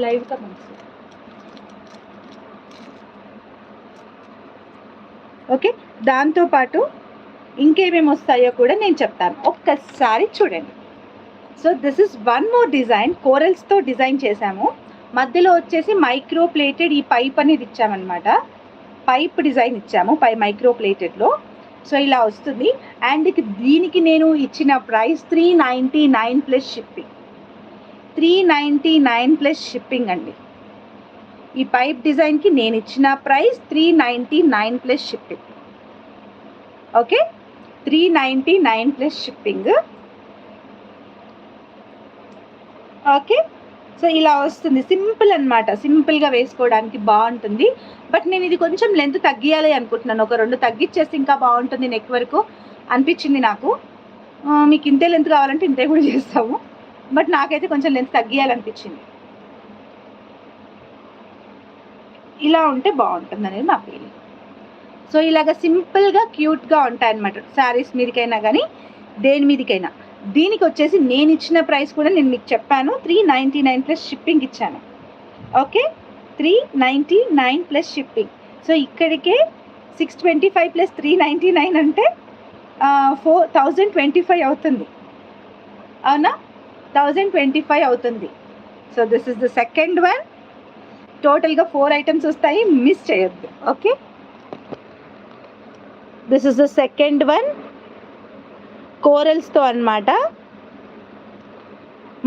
Live comments. Okay, దాంతోపాటు ఇంకేమేమి వస్తాయో కూడా నేను చెప్తాను, ఒక్కసారి చూడండి. So this is one more design, కోరల్స్తో డిజైన్ చేశాము. మధ్యలో వచ్చేసి మైక్రో ప్లేటెడ్ ఈ పైప్ అనేది ఇచ్చామన్నమాట. పైప్ డిజైన్ ఇచ్చాము మైక్రో ప్లేటెడ్లో. సో ఇలా వస్తుంది. అండ్ దీనికి నేను ఇచ్చిన price 399 plus shipping. 399 plus shipping అండి. ఈ పైప్ డిజైన్కి నేను ఇచ్చిన price 399 plus shipping. Okay, 399 plus shipping. Okay, so ఇలా వస్తుంది. సింపుల్ అనమాట, సింపుల్గా వేసుకోవడానికి బాగుంటుంది. బట్ నేను ఇది కొంచెం లెంత్ తగ్గియాలి అనుకుంటున్నాను. ఒక 2 తగ్గించేస్తే ఇంకా బాగుంటుంది నెక్ వరకు అనిపించింది నాకు. మీకు ఇంతే లెంత్ కావాలంటే ఇంతే కూడా చేస్తాము, బట్ నాకైతే కొంచెం లెంత్ తగ్గియాలనిపించింది. ఇలా ఉంటే బాగుంటుంది అనేది నా ఫీలింగ్. సో ఇలాగ సింపుల్గా క్యూట్గా ఉంటాయి అన్నమాట, శారీస్ మీదకైనా కానీ దేని మీదకైనా. దీనికి వచ్చేసి నేను ఇచ్చిన ప్రైస్ కూడా నేను మీకు చెప్పాను, 399 ప్లస్ షిప్పింగ్ ఇచ్చాను. Okay, 399 plus shipping. సో ఇక్కడికే 625 ప్లస్ 399 అంటే 4025 అవుతుంది. అవునా, 1025 అవుతుంది. So this is the second one. టోటల్గా 4 ఐటమ్స్ వస్తాయి, మిస్ చేయొద్దు. Okay, this is the second one, కోరల్స్తో అన్నమాట.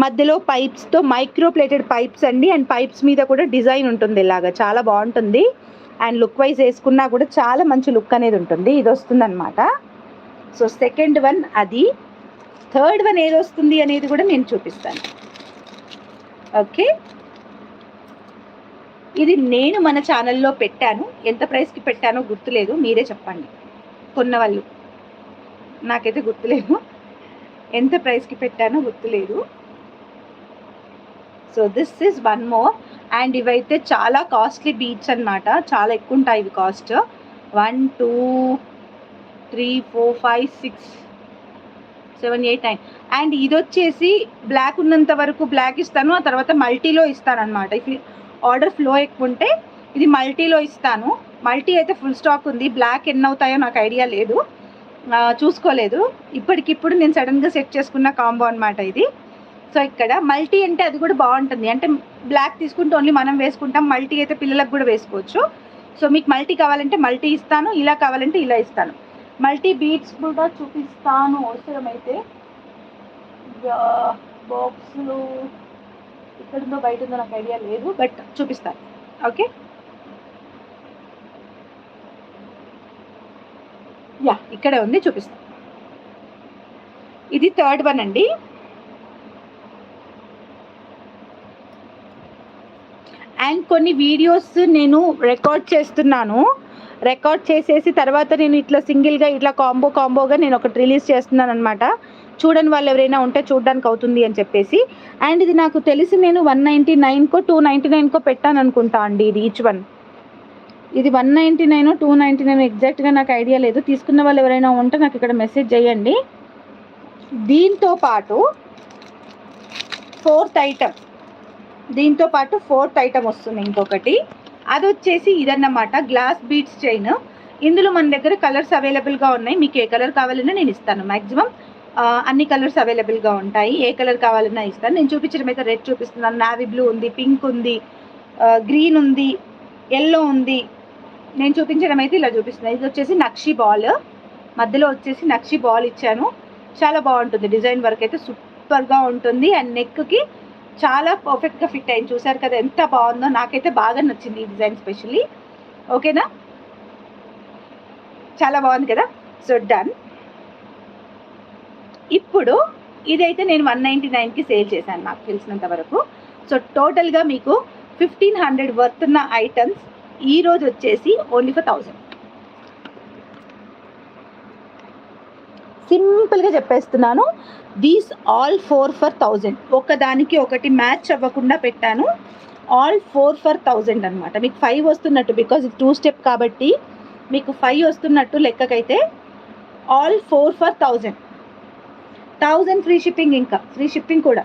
మధ్యలో పైప్స్తో, మైక్రో ప్లేటెడ్ పైప్స్ అండి. అండ్ పైప్స్ మీద కూడా డిజైన్ ఉంటుంది ఇలాగా, చాలా బాగుంటుంది. అండ్ లుక్ వైజ్ వేసుకున్నా కూడా చాలా మంచి లుక్ అనేది ఉంటుంది. ఇది వస్తుంది అనమాట. సో సెకండ్ వన్ అది. థర్డ్ వన్ ఏది వస్తుంది అనేది కూడా నేను చూపిస్తాను. ఓకే, ఇది నేను మన ఛానల్లో పెట్టాను. ఎంత ప్రైస్కి పెట్టానో గుర్తులేదు, మీరే చెప్పండి. కొన్న వాళ్ళు, నాకైతే గుర్తులేదు ఎంత ప్రైస్కి పెట్టానో గుర్తులేదు. So this is one more. And ఇవైతే చాలా కాస్ట్లీ బీట్స్ అనమాట, చాలా ఎక్కువ ఉంటాయి ఇవి కాస్ట్. 1 2 3 4 5 6 7 8 9. అండ్ ఇది వచ్చేసి బ్లాక్ ఉన్నంత వరకు బ్లాక్ ఇస్తాను, ఆ తర్వాత మల్టీలో ఇస్తాను అనమాట. ఇఫ్ ఆర్డర్ ఫ్లో ఎక్కువ ఉంటే ఇది మల్టీలో ఇస్తాను. మల్టీ అయితే ఫుల్ స్టాక్ ఉంది, బ్లాక్ ఎన్ని అవుతాయో నాకు ఐడియా లేదు, చూసుకోలేదు. ఇప్పటికిప్పుడు నేను సడన్గా సెట్ చేసుకున్న కాంబో అనమాట ఇది. సో ఇక్కడ మల్టీ అంటే అది కూడా బాగుంటుంది, అంటే బ్లాక్ తీసుకుంటే ఓన్లీ మనం వేసుకుంటాం, మల్టీ అయితే పిల్లలకు కూడా వేసుకోవచ్చు. సో మీకు మల్టీ కావాలంటే మల్టీ ఇస్తాను, ఇలా కావాలంటే ఇలా ఇస్తాను. మల్టీ బీట్స్ కూడా చూపిస్తాను అవసరమైతే. బాక్స్లు ఎక్కడుందో బయట ఉందో నాకు ఐడియా లేదు, బట్ చూపిస్తాను. ఓకే, యా ఇక్కడే ఉంది, చూపిస్తాను. ఇది థర్డ్ వన్ అండి. అండ్ కొన్ని వీడియోస్ నేను రికార్డ్ చేస్తున్నాను, రికార్డ్ చేసేసి తర్వాత నేను ఇట్లా సింగిల్గా ఇట్లా కాంబోగా నేను ఒకటి రిలీజ్ చేస్తున్నాను అనమాట. చూడని వాళ్ళు ఎవరైనా ఉంటే చూడడానికి అవుతుంది అని చెప్పేసి. అండ్ ఇది నాకు తెలిసి నేను 199కో 299కో పెట్టాను అనుకుంటా అండి. ఇది ఈచ్ వన్ ఇది 199 299 ఎగ్జాక్ట్గా నాకు ఐడియా లేదు. తీసుకున్న వాళ్ళు ఎవరైనా ఉంటే నాకు ఇక్కడ మెసేజ్ చేయండి. దీంతో పాటు ఫోర్త్ ఐటమ్ వస్తుంది ఇంకొకటి. అది వచ్చేసి ఇదన్నమాట, గ్లాస్ బీడ్స్ చైన్. ఇందులో మన దగ్గర కలర్స్ అవైలబుల్గా ఉన్నాయి, మీకు ఏ కలర్ కావాలన్నా నేను ఇస్తాను. మ్యాక్సిమం అన్ని కలర్స్ అవైలబుల్గా ఉంటాయి, ఏ కలర్ కావాలన్నా ఇస్తాను. నేను చూపించడం అయితే రెడ్ చూపిస్తున్నాను, నావీ బ్లూ ఉంది, పింక్ ఉంది, గ్రీన్ ఉంది, ఎల్లో ఉంది. నేను చూపించడం అయితే ఇలా చూపిస్తున్నాను. ఇది వచ్చేసి నక్షి బాల్, మధ్యలో వచ్చేసి నక్షి బాల్ ఇచ్చాను. చాలా బాగుంటుంది, డిజైన్ వర్క్ అయితే సూపర్గా ఉంటుంది. అండ్ నెక్కి చాలా పర్ఫెక్ట్గా ఫిట్ అయింది. చూసారు కదా ఎంత బాగుందో, నాకైతే బాగా నచ్చింది ఈ డిజైన్ స్పెషల్లీ. ఓకేనా, చాలా బాగుంది కదా. So done. ఇప్పుడు ఇదైతే నేను 199కి సేల్ చేశాను నాకు తెలిసినంత వరకు. సో టోటల్గా మీకు 1500 వర్త్ ఉన్న ఐటమ్స్ ఈరోజు వచ్చేసి ఓన్లీ ఫర్ 1000. సింపుల్గా చెప్పేస్తున్నాను, దీస్ ఆల్ 4 ఫర్ 1000. ఒకదానికి ఒకటి మ్యాచ్ అవ్వకుండా పెట్టాను. ఆల్ 4 ఫర్ 1000 అనమాట. మీకు 5 వస్తున్నట్టు, బికాజ్ ఇది 2 స్టెప్ కాబట్టి మీకు 5 వస్తున్నట్టు లెక్కకైతే. ఆల్ 4 ఫర్ 1000 ఫ్రీ షిప్పింగ్, ఇంకా ఫ్రీ షిప్పింగ్ కూడా.